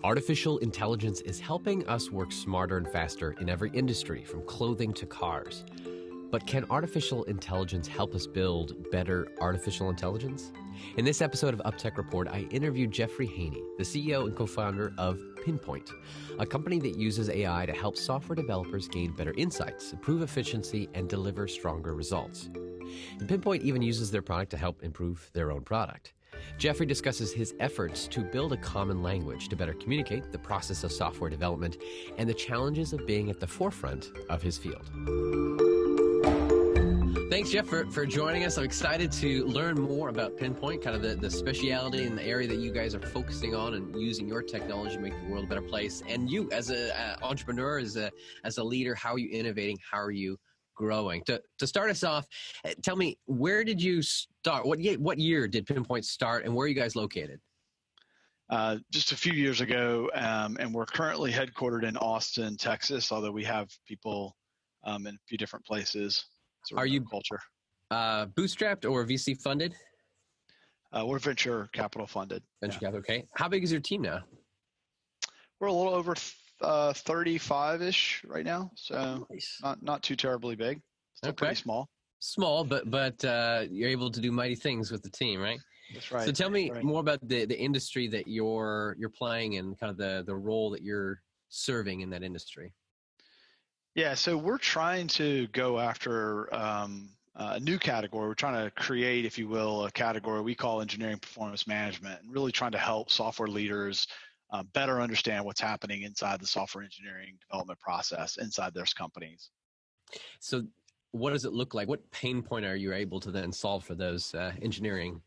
Artificial intelligence is helping us work smarter and faster in every industry, from clothing to cars. But can artificial intelligence help us build better artificial intelligence? In this episode of UpTech Report, I interviewed Jeffrey Haynie, the CEO and co-founder of Pinpoint, a company that uses AI to help software developers gain better insights, improve efficiency, and deliver stronger results. And Pinpoint even uses their product to help improve their own product. Jeffrey discusses his efforts to build a common language to better communicate the process of software development and the challenges of being at the forefront of his field. Thanks, Jeff, for joining us. I'm excited to learn more about Pinpoint, kind of the speciality in the area that you guys are focusing on and using your technology to make the world a better place. And you, as an entrepreneur, as a leader, how are you innovating? How are you growing? To start us off, tell me, where did you start? What year did Pinpoint start, and where are you guys located? Just a few years ago, and we're currently headquartered in Austin, Texas, although we have people in a few different places. Are you culture bootstrapped or VC funded? We're venture capital funded. Venture capital, okay. How big is your team now? We're a little over 35-ish right now, so nice. not too terribly big. Still pretty small. Small, but you're able to do mighty things with the team, right? That's right. So tell me more about the industry that you're playing and kind of the role that you're serving in that industry. Yeah, so we're trying to go after a new category. We're trying to create, if you will, a category we call engineering performance management, and really trying to help software leaders better understand what's happening inside the software engineering development process inside their companies. So what does it look like? What pain point are you able to then solve for those engineering?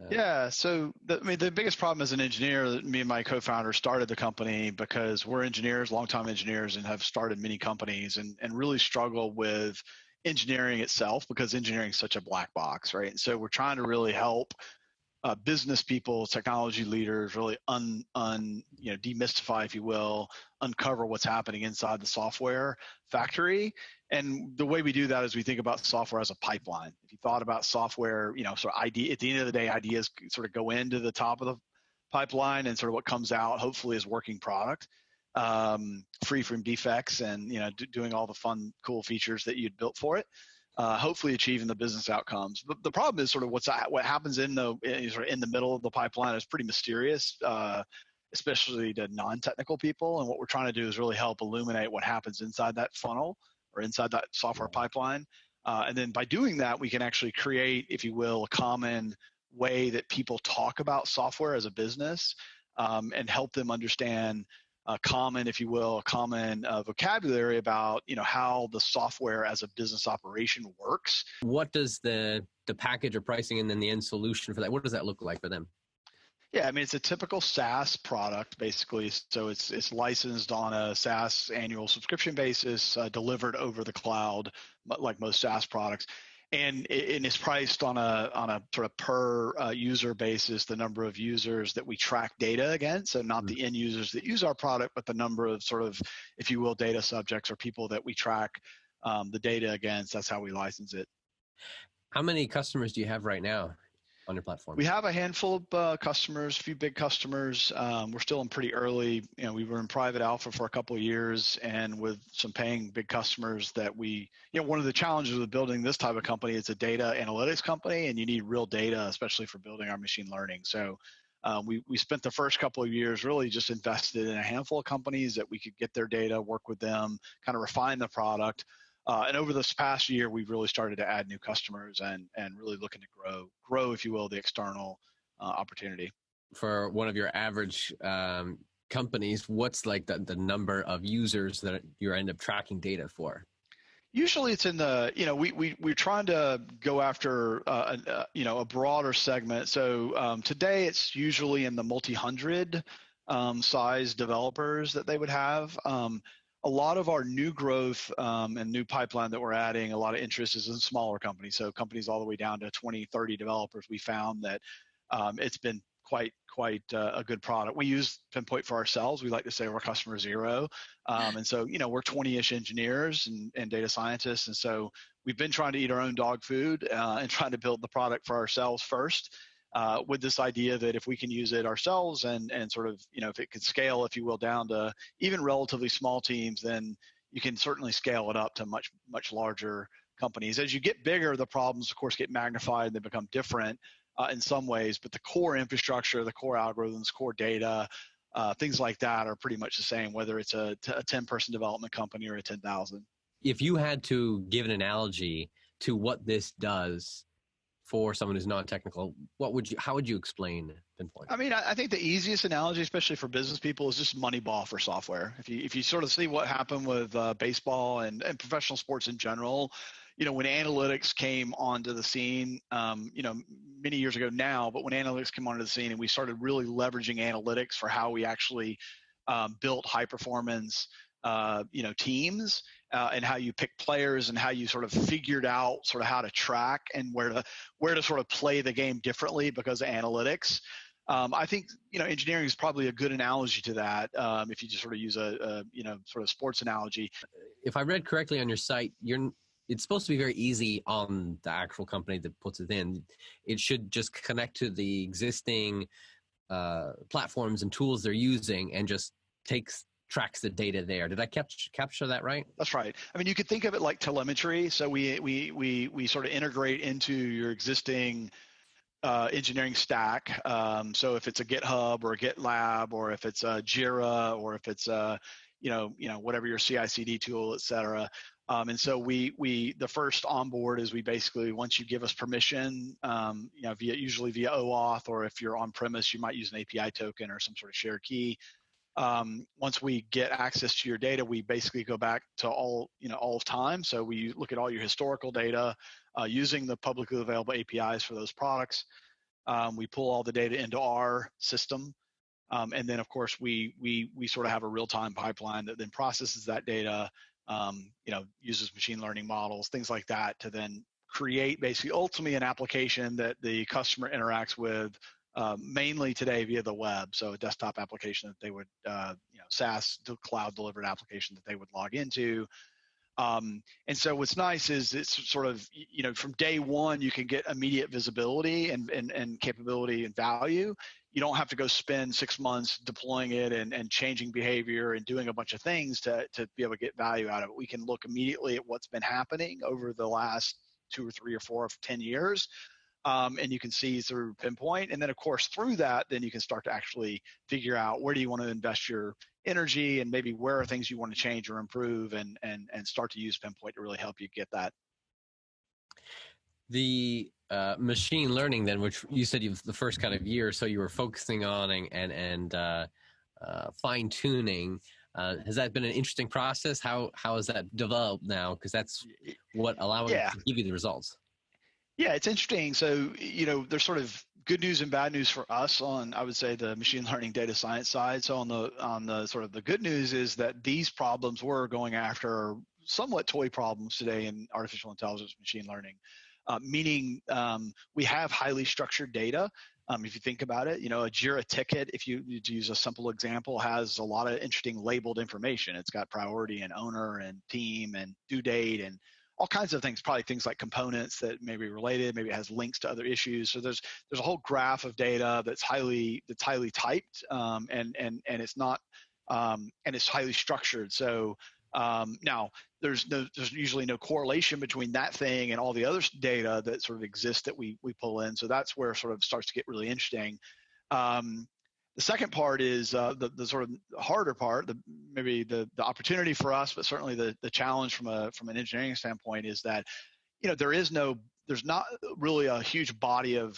Yeah, so the biggest problem as an engineer, me and my co-founder started the company because we're engineers, longtime engineers, and have started many companies and really struggle with engineering itself because engineering is such a black box, right? And so we're trying to really help business people, technology leaders, really demystify, if you will, uncover what's happening inside the software factory. And the way we do that is we think about software as a pipeline. If you thought about software, sort of idea, at the end of the day, ideas sort of go into the top of the pipeline, and sort of what comes out hopefully is working product, free from defects, and doing all the fun, cool features that you'd built for it. Hopefully achieving the business outcomes. But the problem is sort of what happens in the middle of the pipeline is pretty mysterious, especially to non-technical people. And what we're trying to do is really help illuminate what happens inside that funnel or inside that software pipeline. And then by doing that, we can actually create, if you will, a common way that people talk about software as a business, and help them understand common vocabulary about how the software as a business operation works. What does the package or pricing and then the end solution for that, what does that look like for them? Yeah, I mean, it's a typical SaaS product, basically. So it's licensed on a SaaS annual subscription basis, delivered over the cloud, like most SaaS products. And it's priced on a sort of per user basis, the number of users that we track data against, so not the end users that use our product, but the number of sort of, if you will, data subjects or people that we track the data against. That's how we license it. How many customers do you have right now on your platform? We have a handful of customers, a few big customers. We're still in pretty early. We were in private alpha for a couple of years, and with some paying big customers that one of the challenges with building this type of company is a data analytics company, and you need real data, especially for building our machine learning. So we spent the first couple of years really just invested in a handful of companies that we could get their data, work with them, kind of refine the product. And over this past year, we've really started to add new customers and really looking to grow, if you will, the external opportunity. For one of your average companies, what's like the number of users that you end up tracking data for? Usually it's in the, we're trying to go after, a broader segment. So today it's usually in the multi-hundred size developers that they would have. A lot of our new growth and new pipeline that we're adding, a lot of interest is in smaller companies. So companies all the way down to 20, 30 developers. We found that it's been quite a good product. We use Pinpoint for ourselves. We like to say we're customer zero. And so, we're 20-ish engineers and data scientists. And so we've been trying to eat our own dog food and trying to build the product for ourselves first. with this idea that if we can use it ourselves and sort of, if it could scale, if you will, down to even relatively small teams, then you can certainly scale it up to much, much larger companies. As you get bigger, the problems, of course, get magnified and they become different in some ways, but the core infrastructure, the core algorithms, core data, things like that are pretty much the same, whether it's a 10-person development company or a 10,000. If you had to give an analogy to what this does for someone who's non-technical, how would you explain Pinpoint? I mean, I think the easiest analogy, especially for business people, is just Moneyball for software. If you sort of see what happened with baseball and professional sports in general, when analytics came onto the scene, many years ago now, but when analytics came onto the scene and we started really leveraging analytics for how we actually built high performance, teams, and how you pick players and how you sort of figured out sort of how to track and where to sort of play the game differently because of analytics. I think, engineering is probably a good analogy to that. If you just sort of use a sort of sports analogy. If I read correctly on your site, it's supposed to be very easy on the actual company that puts it in. It should just connect to the existing platforms and tools they're using and just tracks the data there. Did I capture that right? That's right. I mean, you could think of it like telemetry. So we sort of integrate into your existing engineering stack. So if it's a GitHub or a GitLab, or if it's a Jira, or if it's a whatever your CI/CD tool, et cetera. And so the first onboard is we basically, once you give us permission, usually via OAuth, or if you're on premise, you might use an API token or some sort of shared key. Once we get access to your data, we basically go back to all of time. So we look at all your historical data using the publicly available APIs for those products. We pull all the data into our system. And then, of course, we sort of have a real-time pipeline that then processes that data, uses machine learning models, things like that, to then create basically ultimately an application that the customer interacts with, mainly today via the web. So a desktop application that they would, SaaS cloud delivered application that they would log into. And so what's nice is it's sort of, from day one, you can get immediate visibility and capability and value. You don't have to go spend 6 months deploying it and changing behavior and doing a bunch of things to be able to get value out of it. We can look immediately at what's been happening over the last 2 or 3 or 4 or 10 years. And you can see through Pinpoint. And then, of course, through that, then you can start to actually figure out where do you want to invest your energy, and maybe where are things you want to change or improve, and start to use Pinpoint to really help you get that. The machine learning, then, which you said the first kind of year or so you were focusing on and fine tuning. Has that been an interesting process? How has that developed now? Because that's what allowing it to give you the results. Yeah, it's interesting. So, there's sort of good news and bad news for us on, I would say, the machine learning data science side. So on the sort of the good news is that these problems we're going after are somewhat toy problems today in artificial intelligence, machine learning, meaning we have highly structured data. If you think about it, a Jira ticket, if you to use a simple example, has a lot of interesting labeled information. It's got priority and owner and team and due date and all kinds of things, probably things like components that may be related, maybe it has links to other issues. So there's a whole graph of data that's highly typed, and it's not and it's highly structured. So now there's usually no correlation between that thing and all the other data that sort of exists that we pull in. So that's where it sort of starts to get really interesting. The second part is the sort of harder part, maybe the opportunity for us, but certainly the challenge from an engineering standpoint is that, there's not really a huge body of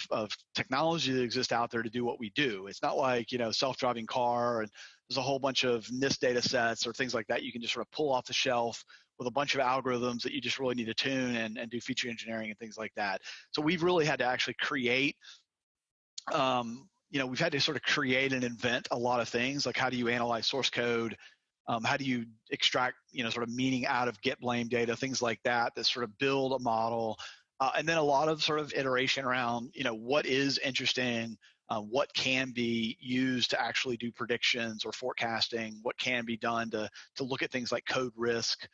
technology that exists out there to do what we do. It's not like, self-driving car, and there's a whole bunch of NIST data sets or things like that you can just sort of pull off the shelf with a bunch of algorithms that you just really need to tune and do feature engineering and things like that. So we've really had to actually create we've had to sort of create and invent a lot of things, like how do you analyze source code? How do you extract, sort of meaning out of get blame data, things like that sort of build a model. And then a lot of sort of iteration around, what is interesting, what can be used to actually do predictions or forecasting, what can be done to look at things like code risk.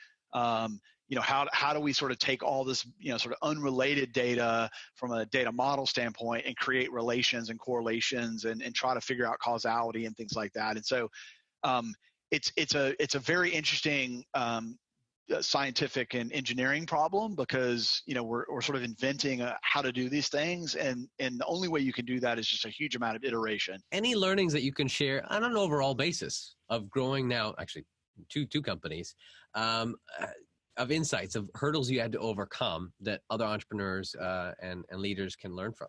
how do we sort of take all this, sort of unrelated data from a data model standpoint and create relations and correlations and try to figure out causality and things like that. And so it's a very interesting scientific and engineering problem, because we're sort of inventing how to do these things, and the only way you can do that is just a huge amount of iteration. Any learnings that you can share on an overall basis of growing now, actually two companies, of insights, of hurdles you had to overcome that other entrepreneurs and leaders can learn from?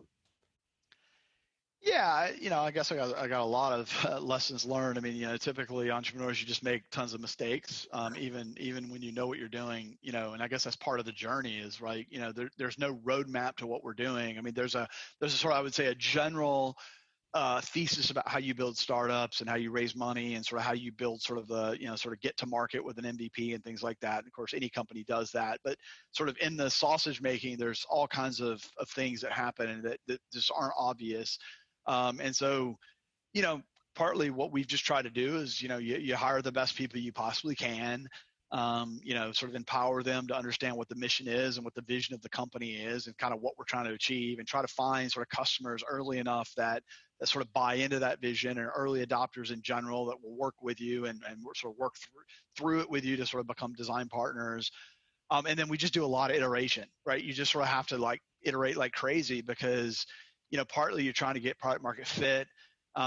Yeah, I guess I got a lot of lessons learned. I mean, typically entrepreneurs, you just make tons of mistakes, even when you know what you're doing, and I guess that's part of the journey is, right, there's no roadmap to what we're doing. I mean, there's a sort of, I would say, a general thesis about how you build startups and how you raise money and sort of how you build sort of the, sort of get to market with an MVP and things like that. And of course, any company does that, but sort of in the sausage making, there's all kinds of things that happen and that just aren't obvious. And so, partly what we've just tried to do is, you hire the best people you possibly can, sort of empower them to understand what the mission is and what the vision of the company is and kind of what we're trying to achieve, and try to find sort of customers early enough that sort of buy into that vision, and early adopters in general that will work with you and sort of work through it with you to sort of become design partners. And then we just do a lot of iteration, right? You just sort of have to iterate like crazy, because partly you're trying to get product market fit.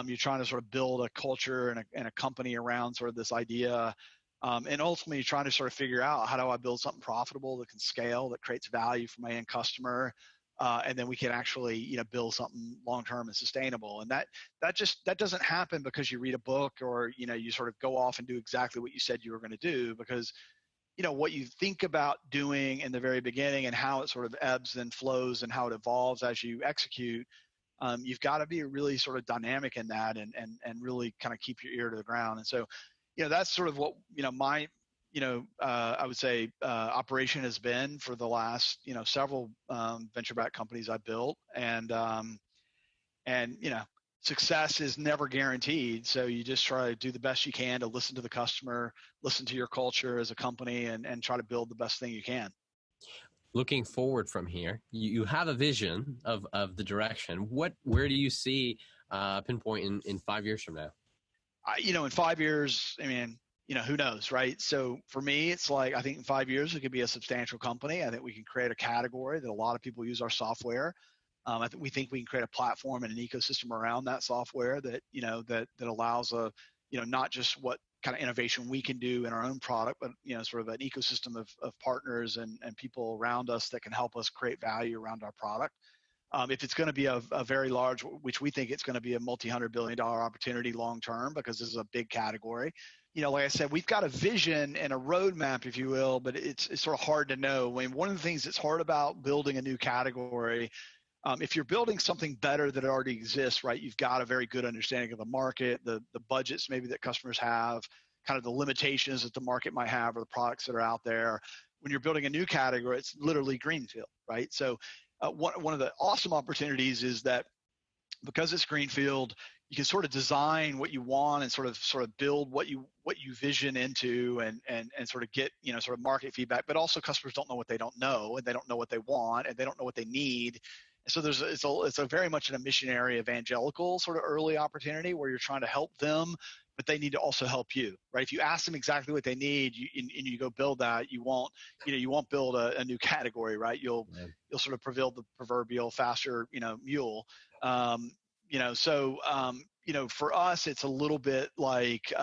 You're trying to sort of build a culture and a company around sort of this idea. And ultimately, you're trying to sort of figure out, how do I build something profitable that can scale, that creates value for my end customer, and then we can actually, build something long-term and sustainable. And that doesn't happen because you read a book or, you sort of go off and do exactly what you said you were going to do, because what you think about doing in the very beginning and how it sort of ebbs and flows and how it evolves as you execute, you've got to be really sort of dynamic in that and really kind of keep your ear to the ground. And so, that's sort of what, my, I would say, operation has been for the last, several venture-backed companies I built. And success is never guaranteed. So you just try to do the best you can to listen to the customer, listen to your culture as a company, and try to build the best thing you can. Looking forward from here, you have a vision of the direction. Where do you see Pinpoint in 5 years from now? In 5 years, I mean, who knows, right? So for me, it's like, I think in 5 years, it could be a substantial company. I think we can create a category that a lot of people use our software. We think we can create a platform and an ecosystem around that software that, that allows not just what kind of innovation we can do in our own product, but, sort of an ecosystem of partners and people around us that can help us create value around our product. If it's going to be a very large, which we think it's going to be a multi-$100 billion opportunity long-term, because this is a big category. Like I said, we've got a vision and a roadmap, if you will, but it's sort of hard to know. I mean, one of the things that's hard about building a new category, if you're building something better that already exists, right, you've got a very good understanding of the market, the budgets maybe that customers have, kind of the limitations that the market might have, or the products that are out there. When you're building a new category, it's literally greenfield, right? So one of the awesome opportunities is that because it's greenfield, you can sort of design what you want and sort of build what you vision into and sort of get, sort of market feedback, but also customers don't know what they don't know, and they don't know what they want, and they don't know what they need. So it's a very much a missionary evangelical sort of early opportunity where you're trying to help them, but they need to also help you, right? If you ask them exactly what they need and you go build that, you won't build a new category, right? You'll sort of prevail the proverbial faster, mule. For us, it's a little bit like,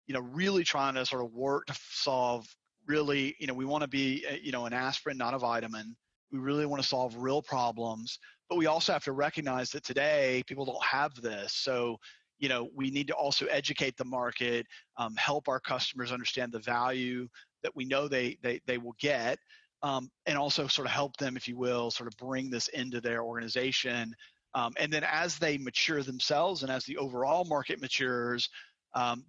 really trying to sort of work to solve really, we want to be, an aspirin, not a vitamin. We really want to solve real problems, but we also have to recognize that today people don't have this. So, we need to also educate the market, help our customers understand the value that we know they will get, and also sort of help them, if you will, sort of bring this into their organization. And then as they mature themselves and as the overall market matures,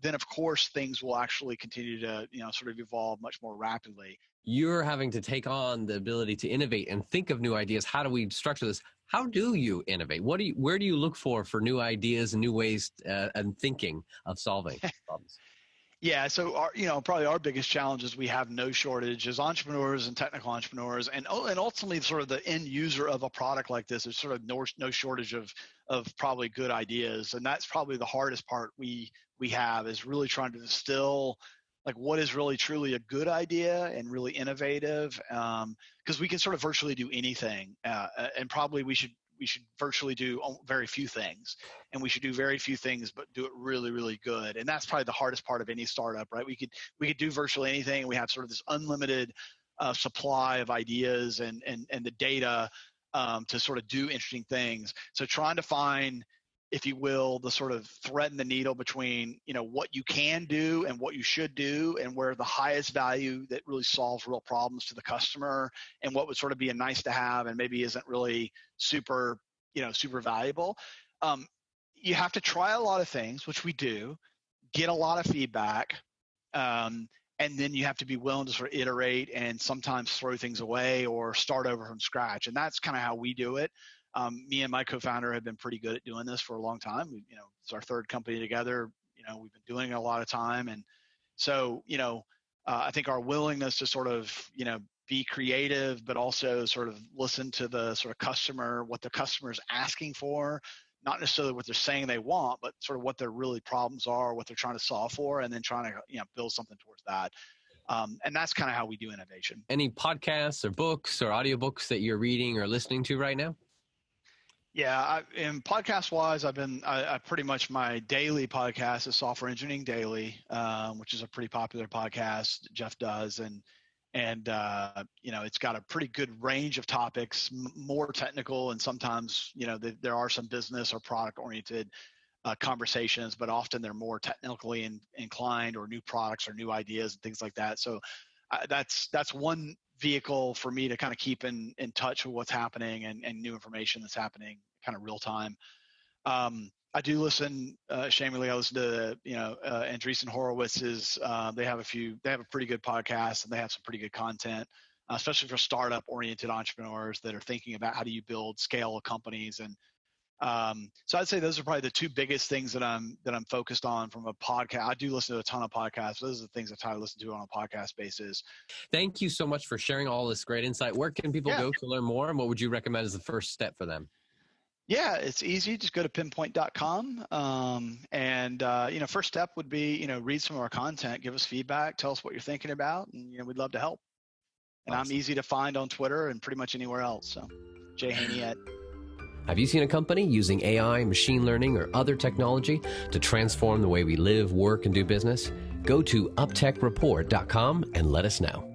then of course things will actually continue to, sort of evolve much more rapidly. You're having to take on the ability to innovate and think of new ideas. How do we structure this? How do you innovate? Where do you look for new ideas and new ways and thinking of solving problems? Yeah, so probably our biggest challenge is we have no shortage as entrepreneurs and technical entrepreneurs, and ultimately sort of the end user of a product like this is sort of no shortage of probably good ideas, and that's probably the hardest part we have, is really trying to distill like what is really truly a good idea and really innovative, because we can sort of virtually do anything, and probably we should virtually do very few things, and we should do very few things but do it really, really good. And that's probably the hardest part of any startup, right? We could do virtually anything, and we have sort of this unlimited supply of ideas and the data to sort of do interesting things. So trying to find, if you will, the sort of thread in the needle between, what you can do and what you should do, and where the highest value that really solves real problems to the customer, and what would sort of be a nice to have and maybe isn't really super valuable. You have to try a lot of things, which we do, get a lot of feedback, and then you have to be willing to sort of iterate and sometimes throw things away or start over from scratch. And that's kind of how we do it. Me and my co-founder have been pretty good at doing this for a long time. It's our third company together. We've been doing it a lot of time. And so, I think our willingness to sort of, be creative, but also sort of listen to the sort of customer, what the customer is asking for, not necessarily what they're saying they want, but sort of what their really problems are, what they're trying to solve for, and then trying to, build something towards that. And that's kind of how we do innovation. Any podcasts or books or audiobooks that you're reading or listening to right now? Yeah, in podcast-wise, I pretty much, my daily podcast is Software Engineering Daily, which is a pretty popular podcast Jeff does, and it's got a pretty good range of topics, more technical, and sometimes there are some business or product-oriented conversations, but often they're more technically inclined, or new products or new ideas and things like that. So that's one vehicle for me to kind of keep in touch with what's happening and new information that's happening kind of real time. I do listen, shamelessly, I listen to, Andreessen Horowitz's, they have a pretty good podcast, and they have some pretty good content, especially for startup oriented entrepreneurs that are thinking about how do you build scale companies. And so I'd say those are probably the two biggest things that I'm focused on from a podcast. I do listen to a ton of podcasts. Those are the things I try to listen to on a podcast basis. Thank you so much for sharing all this great insight. Where can people go to learn more, and what would you recommend as the first step for them? Yeah, it's easy. Just go to pinpoint.com. First step would be, read some of our content, give us feedback, tell us what you're thinking about, and we'd love to help. And awesome. I'm easy to find on Twitter and pretty much anywhere else. So Haynie. Have you seen a company using AI, machine learning, or other technology to transform the way we live, work, and do business? Go to uptechreport.com and let us know.